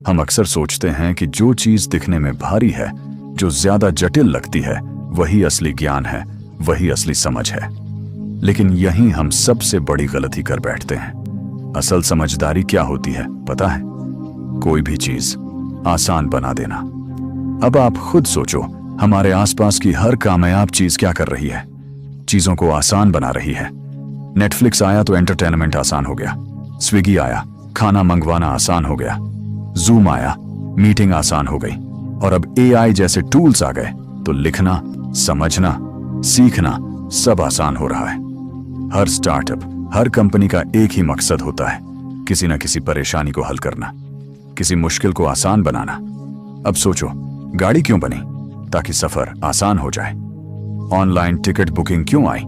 हम अक्सर सोचते हैं कि जो चीज दिखने में भारी है, जो ज्यादा जटिल लगती है, वही असली ज्ञान है, वही असली समझ है। लेकिन यहीं हम सबसे बड़ी गलती कर बैठते हैं। असल समझदारी क्या होती है पता है? कोई भी चीज आसान बना देना। अब आप खुद सोचो, हमारे आसपास की हर कामयाब चीज क्या कर रही है? चीजों को आसान बना रही है। नेटफ्लिक्स आया तो एंटरटेनमेंट आसान हो गया, स्विगी आया, खाना मंगवाना आसान हो गया, जूम आया, मीटिंग आसान हो गई, और अब एआई जैसे टूल्स आ गए तो लिखना, समझना, सीखना सब आसान हो रहा है। हर स्टार्टअप, हर कंपनी का एक ही मकसद होता है, किसी न किसी परेशानी को हल करना, किसी मुश्किल को आसान बनाना। अब सोचो, गाड़ी क्यों बनी? ताकि सफर आसान हो जाए। ऑनलाइन टिकट बुकिंग क्यों आई?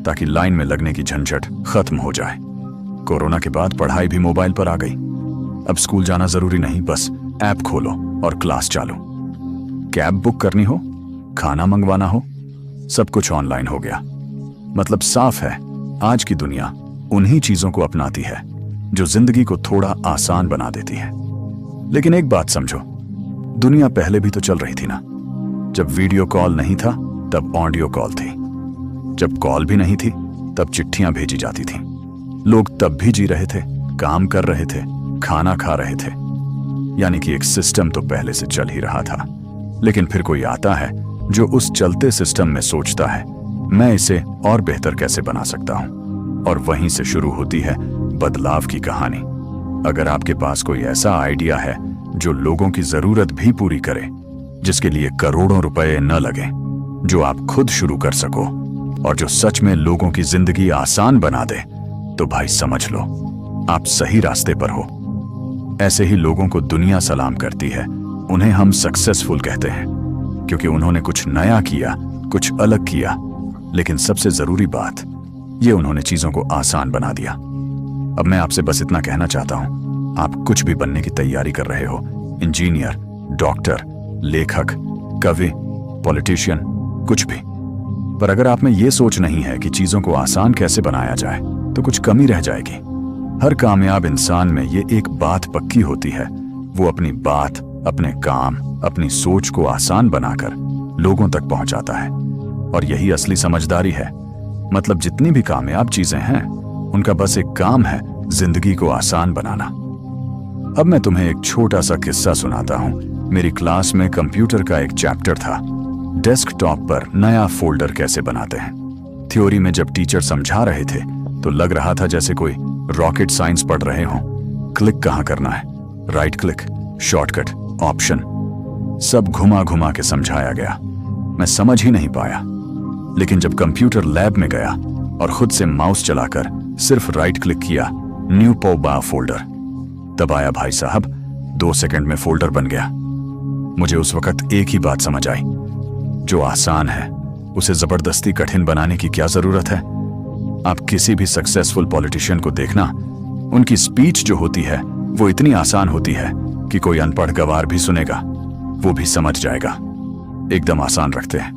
ताकि लाइन में लगने की झंझट खत्म हो जाए। कोरोना के बाद पढ़ाई भी मोबाइल पर आ गई। अब स्कूल जाना जरूरी नहीं, बस ऐप खोलो और क्लास चालू। कैब बुक करनी हो, खाना मंगवाना हो, सब कुछ ऑनलाइन हो गया। मतलब साफ है, आज की दुनिया उन्हीं चीजों को अपनाती है जो जिंदगी को थोड़ा आसान बना देती है। लेकिन एक बात समझो, दुनिया पहले भी तो चल रही थी ना। जब वीडियो कॉल नहीं था तब ऑडियो कॉल थी, जब कॉल भी नहीं थी तब चिट्ठियां भेजी जाती थी। लोग तब भी जी रहे थे, काम कर रहे थे, खाना खा रहे थे। यानी कि एक सिस्टम तो पहले से चल ही रहा था। लेकिन फिर कोई आता है जो उस चलते सिस्टम में सोचता है, मैं इसे और बेहतर कैसे बना सकता हूं, और वहीं से शुरू होती है बदलाव की कहानी। अगर आपके पास कोई ऐसा आइडिया है जो लोगों की जरूरत भी पूरी करे, जिसके लिए करोड़ों रुपए न लगे, जो आप खुद शुरू कर सको और जो सच में लोगों की जिंदगी आसान बना दे, तो भाई समझ लो आप सही रास्ते पर हो। ऐसे ही लोगों को दुनिया सलाम करती है। उन्हें हम सक्सेसफुल कहते हैं क्योंकि उन्होंने कुछ नया किया, कुछ अलग किया। लेकिन सबसे जरूरी बात, ये उन्होंने चीजों को आसान बना दिया। अब मैं आपसे बस इतना कहना चाहता हूं, आप कुछ भी बनने की तैयारी कर रहे हो, इंजीनियर, डॉक्टर, लेखक, कवि, पॉलिटिशियन, कुछ भी, पर अगर आप में ये सोच नहीं है कि चीजों को आसान कैसे बनाया जाए, तो कुछ कमी रह जाएगी। हर कामयाब इंसान में ये एक बात पक्की होती है, वो अपनी बात, अपने काम, अपनी सोच को आसान बनाकर लोगों तक पहुंचाता है। और यही असली समझदारी है। मतलब जितनी भी कामयाब चीजें हैं, उनका बस एक काम है, जिंदगी को आसान बनाना। अब मैं तुम्हें एक छोटा सा किस्सा सुनाता हूं। मेरी क्लास में कंप्यूटर का एक चैप्टर था, डेस्कटॉप पर नया फोल्डर कैसे बनाते हैं। थ्योरी में जब टीचर समझा रहे थे तो लग रहा था जैसे कोई रॉकेट साइंस पढ़ रहे हों। क्लिक कहां करना है, राइट क्लिक, शॉर्टकट, ऑप्शन, सब घुमा घुमा के समझाया गया। मैं समझ ही नहीं पाया। लेकिन जब कंप्यूटर लैब में गया और खुद से माउस चलाकर सिर्फ राइट क्लिक किया, न्यू पॉबा फोल्डर दबाया, भाई साहब 2 सेकंड में फोल्डर बन गया। मुझे उस वक्त एक ही बात समझ आई, जो आसान है उसे जबरदस्ती कठिन बनाने की क्या जरूरत है। आप किसी भी सक्सेसफुल पॉलिटिशियन को देखना, उनकी स्पीच जो होती है वो इतनी आसान होती है कि कोई अनपढ़ गवार भी सुनेगा, वो भी समझ जाएगा। एकदम आसान रखते हैं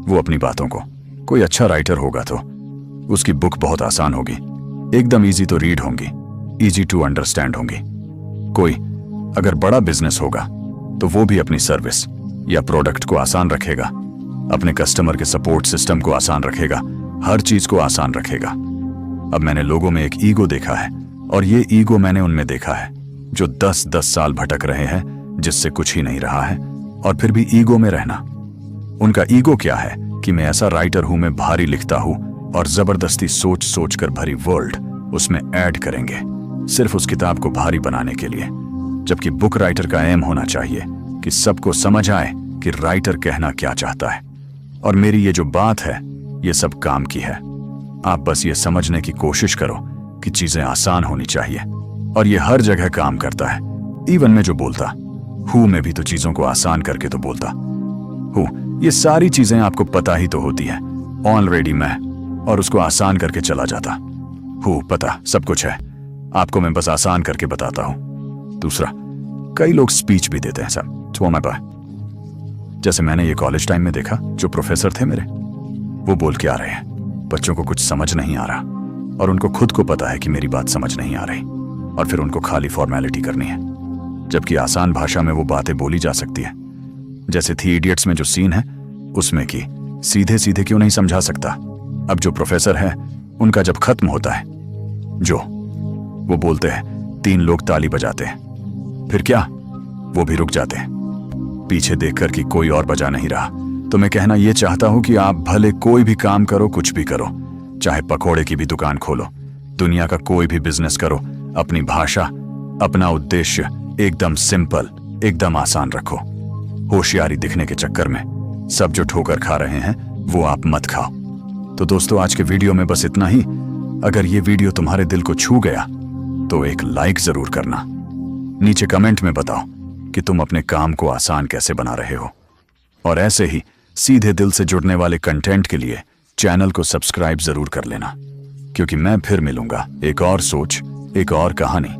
वो अपनी बातों को। कोई अच्छा राइटर होगा तो उसकी बुक बहुत आसान होगी, एकदम इजी टू रीड होंगी, इजी टू अंडरस्टैंड होंगी। कोई अगर बड़ा बिजनेस होगा तो वो भी अपनी सर्विस या प्रोडक्ट को आसान रखेगा, अपने कस्टमर के सपोर्ट सिस्टम को आसान रखेगा, हर चीज को आसान रखेगा। अब मैंने लोगों में एक ईगो देखा है, और ये ईगो मैंने उनमें देखा है जो 10-10 साल भटक रहे हैं, जिससे कुछ ही नहीं रहा है, और फिर भी ईगो में रहना। उनका ईगो क्या है कि मैं ऐसा राइटर हूं, मैं भारी लिखता हूं, और जबरदस्ती सोच सोच कर भरी वर्ल्ड उसमें ऐड करेंगे, सिर्फ उस किताब को भारी बनाने के लिए। जबकि बुक राइटर का एम होना चाहिए कि सबको समझ आए कि राइटर कहना क्या चाहता है। और मेरी ये जो बात है, ये सब काम की है। आप बस ये समझने की कोशिश करो कि चीजें आसान होनी चाहिए, और ये हर जगह काम करता है। इवन में जो बोलता हूं, में भी तो चीजों को आसान करके तो बोलता हूं। ये सारी चीजें आपको पता ही तो होती है ऑलरेडी मैं, और उसको आसान करके चला जाता हूं। पता सब कुछ है, आपको मैं बस आसान करके बताता हूं। दूसरा, कई लोग स्पीच भी देते हैं सब, जैसे मैंने ये कॉलेज टाइम में देखा, जो प्रोफेसर थे मेरे, वो बोल के आ रहे हैं, बच्चों को कुछ समझ नहीं आ रहा, और उनको खुद को पता है कि मेरी बात समझ नहीं आ रही, और फिर उनको खाली फॉर्मेलिटी करनी है। जबकि आसान भाषा में वो बातें बोली जा सकती है। जैसे थी इडियट्स में जो सीन है उसमें कि सीधे सीधे क्यों नहीं समझा सकता। अब जो प्रोफेसर है उनका जब खत्म होता है, जो वो बोलते हैं 3 लोग ताली बजाते हैं, फिर क्या वो भी रुक जाते हैं पीछे देखकर कि कोई और बजा नहीं रहा। तो मैं कहना यह चाहता हूं कि आप भले कोई भी काम करो, कुछ भी करो, चाहे पकोड़े की भी दुकान खोलो, दुनिया का कोई भी बिजनेस करो, अपनी भाषा, अपना उद्देश्य एकदम सिंपल, एकदम आसान रखो। होशियारी दिखने के चक्कर में सब जो ठोकर खा रहे हैं वो आप मत खाओ। तो दोस्तों, आज के वीडियो में बस इतना ही। अगर ये वीडियो तुम्हारे दिल को छू गया तो एक लाइक जरूर करना। नीचे कमेंट में बताओ कि तुम अपने काम को आसान कैसे बना रहे हो। और ऐसे ही सीधे दिल से जुड़ने वाले कंटेंट के लिए चैनल को सब्सक्राइब जरूर कर लेना, क्योंकि मैं फिर मिलूंगा एक और सोच, एक और कहानी,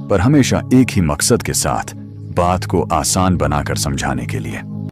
पर हमेशा एक ही मकसद के साथ, बात को आसान बनाकर समझाने के लिए।